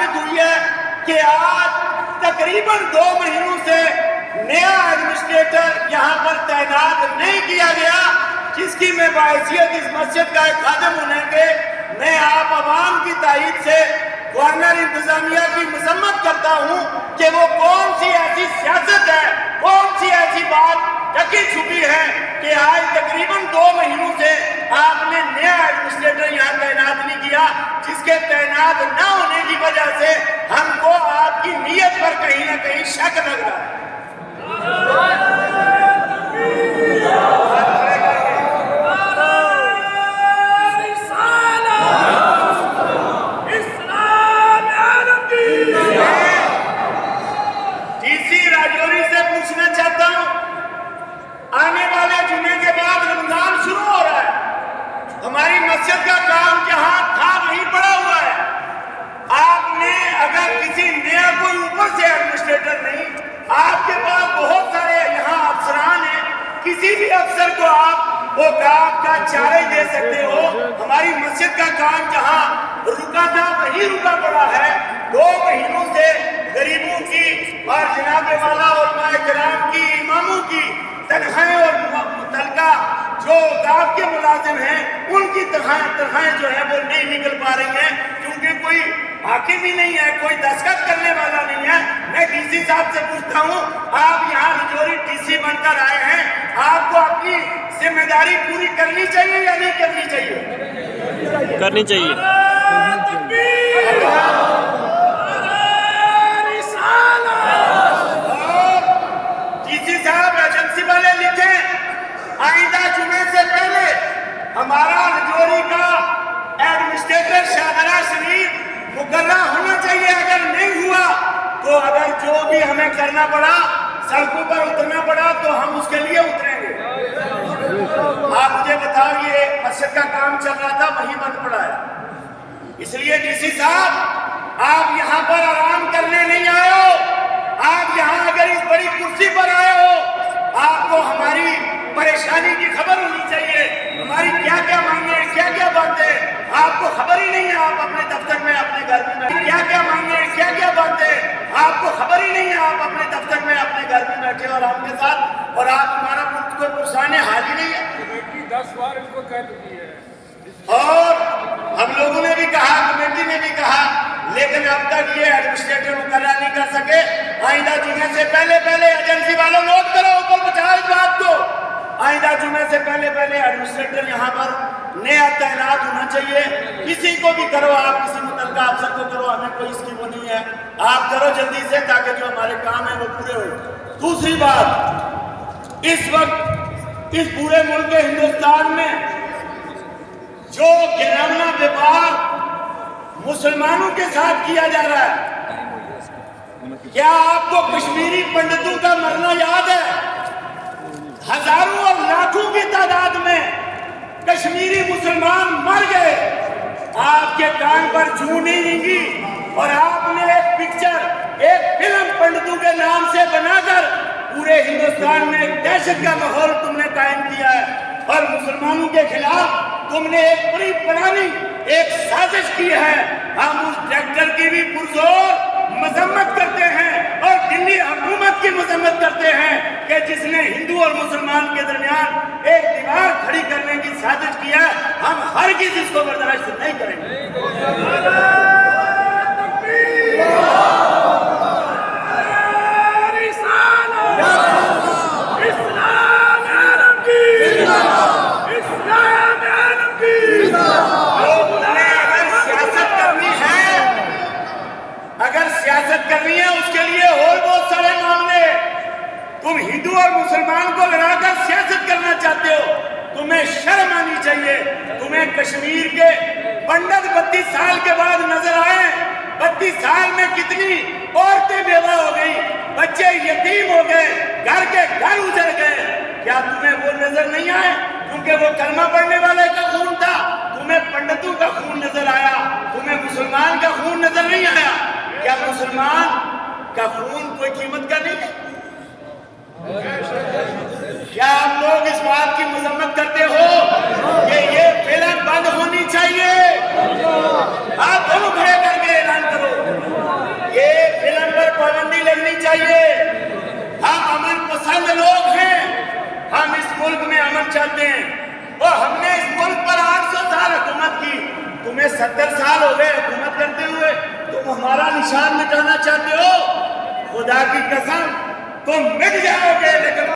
ثابت ہوئی ہے کہ آج تقریباً 2 مہینوں سے نیا ایڈمنسٹریٹر یہاں پر تعینات نہیں کیا گیا، جس کی میں باحیثیت اس مسجد کا ایک خادم ہونے کے میں آپ عوام کی تائید سے گورنر انتظامیہ کی مذمت کرتا ہوں کہ وہ کون سی ایسی سیاست ہے، کون سی ایسی بات ڈکی چھپی ہے کہ آج تقریباً 2 مہینوں سے آپ نے نیا ایڈمنسٹریٹر یہاں تعینات نہیں کیا، جس کے تعینات نہ ہونے کی وجہ سے ہم کو آپ کی نیت پر کہیں نہ کہیں شک لگ رہا ہے۔ آنے والے جمعے کے بعد رمضان شروع ہو رہا ہے، ہماری مسجد کا کام جہاں تھا وہیں پڑا ہوا ہے۔ آپ نے اگر کسی نیا کوئی اوپر سے ایڈمنسٹریٹر نہیں، آپ کے پاس بہت سارے یہاں افسران ہیں، کسی بھی افسر کو آپ وہ کام کا چارج دے سکتے ہو۔ ہماری مسجد کا کام جہاں رکا تھا وہیں رکا پڑا ہے۔ 2 مہینوں سے غریبوں کی اور جناب والا علماء کرام کی، اماموں کی تنخواہیں اور متعلقہ جو اوقاف کے ملازم ہیں ان کی تنخواہیں جو ہے وہ نہیں نکل پا رہی ہیں، کیونکہ کوئی حاکم ہی نہیں ہے، کوئی دستخط کرنے والا نہیں ہے۔ میں ڈی سی صاحب سے پوچھتا ہوں، آپ یہاں رجوری ڈی سی بن کر آئے ہیں، آپ کو اپنی ذمہ داری پوری کرنی چاہیے یا نہیں کرنی چاہیے؟ کرنی چاہیے۔ ڈی سی صاحب ایجنسی والے لکھیں آئندہ جمعے سے پہلے ہمارا رجوری کا ایڈمنسٹریٹر شاہدرہ شریف مقررہ ہونا چاہیے۔ اگر نہیں ہوا تو اگر جو بھی ہمیں کرنا پڑا، سڑکوں پر اترنا پڑا، تو ہم اس کے لیے اتریں گے۔ آپ مجھے بتاؤ، یہ مسجد کا کام چل رہا تھا وہیں بند پڑا ہے، اس لیے ڈی سی صاحب آپ یہاں پر آرام کرنے نہیں آئے ہو۔ آپ یہاں اگر اس بڑی کرسی پر آئے ہو، آپ کو ہماری پریشانی کی خبر ہونی چاہیے، ہماری کیا کیا مانگیں ہیں، کیا کیا باتیں آپ کو خبر ہی نہیں ہے۔ آپ اپنے دفتر میں، اپنے گھر میں کیا کیا مانگیں ہیں، کیا کیا باتیں آپ کو خبر ہی نہیں ہے۔ آپ اپنے دفتر میں، اپنے گھر میں بیٹھے اور آپ کے ساتھ، اور آپ ہمارا ملک کو پرسانے حال ہی نہیں ہے۔ 10 بار ان کو کہہ چکی ہے، اور ہم لوگوں نے بھی کہا، کمیٹی نے بھی کہا، لیکن اب تک یہ ایڈمنسٹریٹر مقررہ نہیں کر سکے۔ آئندہ جمعے سے پہلے ایجنسی والوں نوٹ کرو، اوپر بچاؤ اس بات کو، آئندہ جمعے سے پہلے ایڈمنسٹریٹر یہاں پر نیا تعینات ہونا چاہیے۔ کسی کو بھی کرو، آپ کسی متعلقہ افسر کو کرو، ہمیں کوئی اس کی وہ نہیں ہے، آپ کرو جلدی سے تاکہ جو ہمارے کام ہیں وہ پورے ہو۔ دوسری بات، اس وقت اس پورے ملک ہندوستان میں جو گھناؤنا ویوہار مسلمانوں کے ساتھ کیا جا رہا ہے، کیا آپ کو کشمیری پنڈتوں کا مرنا یاد ہے؟ ہزاروں اور لاکھوں کی تعداد میں کشمیری مسلمان مر گئے، آپ کے کان پر جوں نہیں رینگی، اور آپ نے ایک پکچر، ایک فلم پنڈتوں کے نام سے بنا کر پورے ہندوستان میں ایک دہشت کا ماحول تم نے قائم کیا ہے، اور مسلمانوں کے خلاف تم نے ایک بڑی پرانی ایک سازش کی ہے۔ ہم اس ڈائریکٹر کی بھی پرزور مذمت کرتے ہیں اور دلی حکومت کی مذمت کرتے ہیں کہ جس نے ہندو اور مسلمان کے درمیان ایک دیوار کھڑی کرنے کی سازش کی ہے۔ ہم ہرگز اس کو برداشت نہیں کریں گے۔ اگر سیاست کرنی ہے اس کے لیے اور بہت سارے معاملے، تم ہندو اور مسلمان کو لڑا کر سیاست کرنا چاہتے ہو، تمہیں شرم آنی چاہیے۔ تمہیں کشمیر کے پنڈت 32 سال کے بعد نظر آئے، 32 سال میں کتنی عورتیں بیوہ ہو گئی، بچے یتیم ہو گئے، گھر کے گھر اجڑ گئے، کیا تمہیں وہ نظر نہیں آئے؟ کیونکہ وہ کلمہ پڑھنے والے کا خون تھا، تمہیں پنڈتوں کا خون نظر آیا، تمہیں مسلمان کا خون نظر نہیں آیا۔ کیا مسلمان کا خون کوئی قیمت کا نہیں ہے؟ کیا آپ لوگ اس بات کی مذمت کرتے ہو کہ یہ فلم بند ہونی چاہیے؟ آپ دونوں کھڑے کر کے اعلان کرو۔ دشمن چلتے ہیں. اور ہم نے اس ملک پر 800 سال حکومت کی, تمہیں 70 سال ہو گئے حکومت کرتے ہوئے, تم ہمارا نشان مٹانا چاہتے ہو؟ خدا کی قسم تم مٹ جاؤ گے لیکن